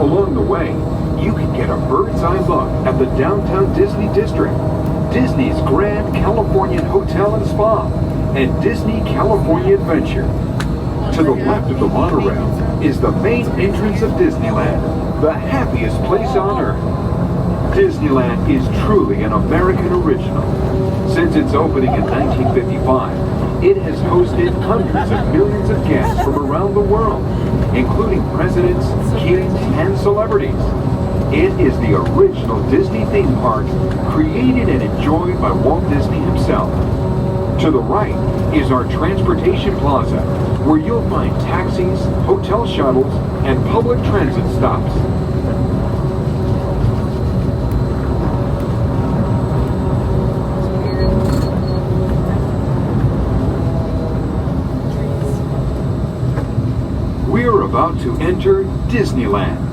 Along the way, you can get a bird's eye look at the downtown Disney district, Disney's Grand Californian Hotel and Spa, and Disney California Adventure. To the left of the monorail is the main entrance of Disneyland, the happiest place on earth. Disneyland is truly an American original. Since its opening in 1955, it has hosted hundreds of millions of guests from around the world, including presidents, kings, and celebrities. It is the original Disney theme park, created and enjoyed by Walt Disney himself. To the right is our transportation plaza, where you'll find taxis, hotel shuttles, and public transit stops. We're about to enter Disneyland.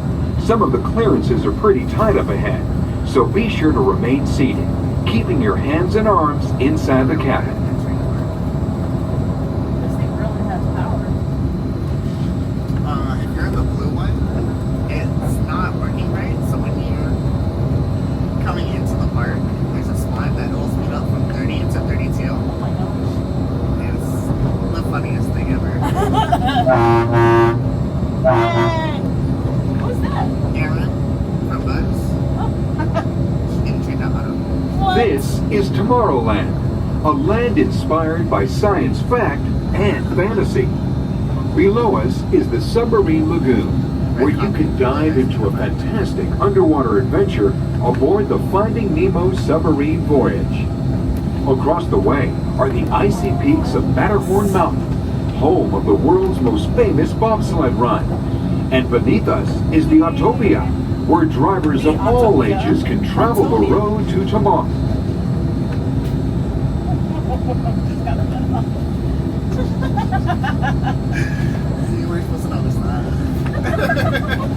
Some of the clearances are pretty tight up ahead, so be sure to remain seated, keeping your hands and arms inside the cabin. This thing really has power. If you're in the blue one, it's not working right, so when you're coming into the park, there's a spot that will speed up from 30 to 32. Oh my gosh. It's the funniest thing ever. Who's that? Aaron from Bugs. Oh. She didn't treat that bottom. What? This is Tomorrowland, a land inspired by science fact and fantasy. Below us is the Submarine Lagoon, where you can dive into a fantastic underwater adventure aboard the Finding Nemo submarine voyage. Across the way are the icy peaks of Matterhorn Mountain, home of the world's most famous bobsled run. And beneath us is the Autopia, where drivers of all ages can travel the road to tomorrow. You weren't supposed to notice that.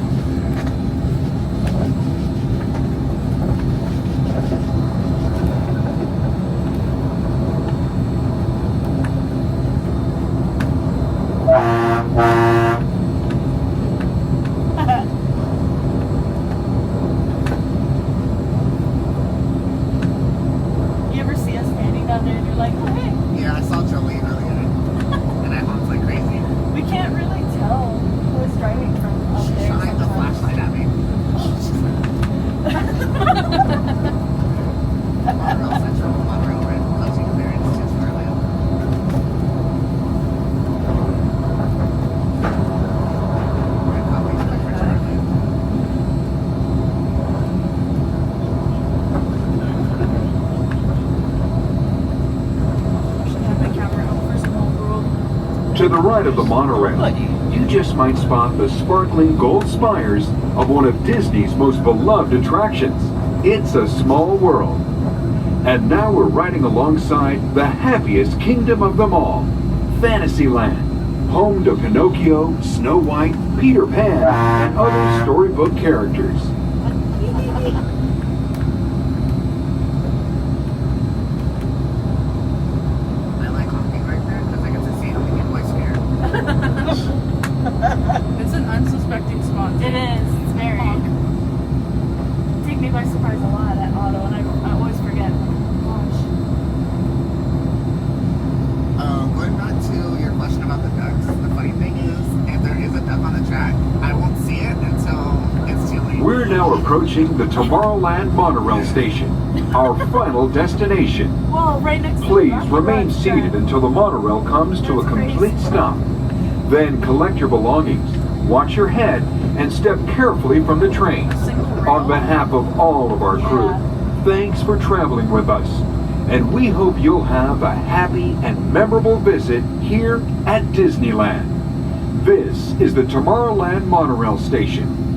You ever see us standing down there and you're like, oh hey, Yeah, I saw Jolene earlier, and I honked like crazy. we can't really tell who is driving from up She there. shined the sometimes. flashlight at me. Monorail Central, Monorail Red, closing clearance just for Orlando. Red copies back for Charlie. Should have my camera out for some old world. To the right of the monorail, you just might spot the sparkling gold spires of one of Disney's most beloved attractions. It's a small world. And now we're riding alongside the happiest kingdom of them all, Fantasyland, home to Pinocchio, Snow White, Peter Pan, and other storybook characters. I like honking right there because I get to see how many people I scare. It's an unsuspecting spot. It is. It's very. Take me by surprise a lot at auto, and I always forget. Gosh. Going back to your question about the ducks, the funny thing is, if there is a duck on the track, I won't see it until it's too late. We're now approaching the Tomorrowland monorail station, our final destination. Well, right next to Please the remain restaurant. seated until the monorail comes to a complete stop. Then collect your belongings, watch your head, and step carefully from the train. On behalf of all of our crew, thanks for traveling with us. And we hope you'll have a happy and memorable visit here at Disneyland. This is the Tomorrowland monorail station.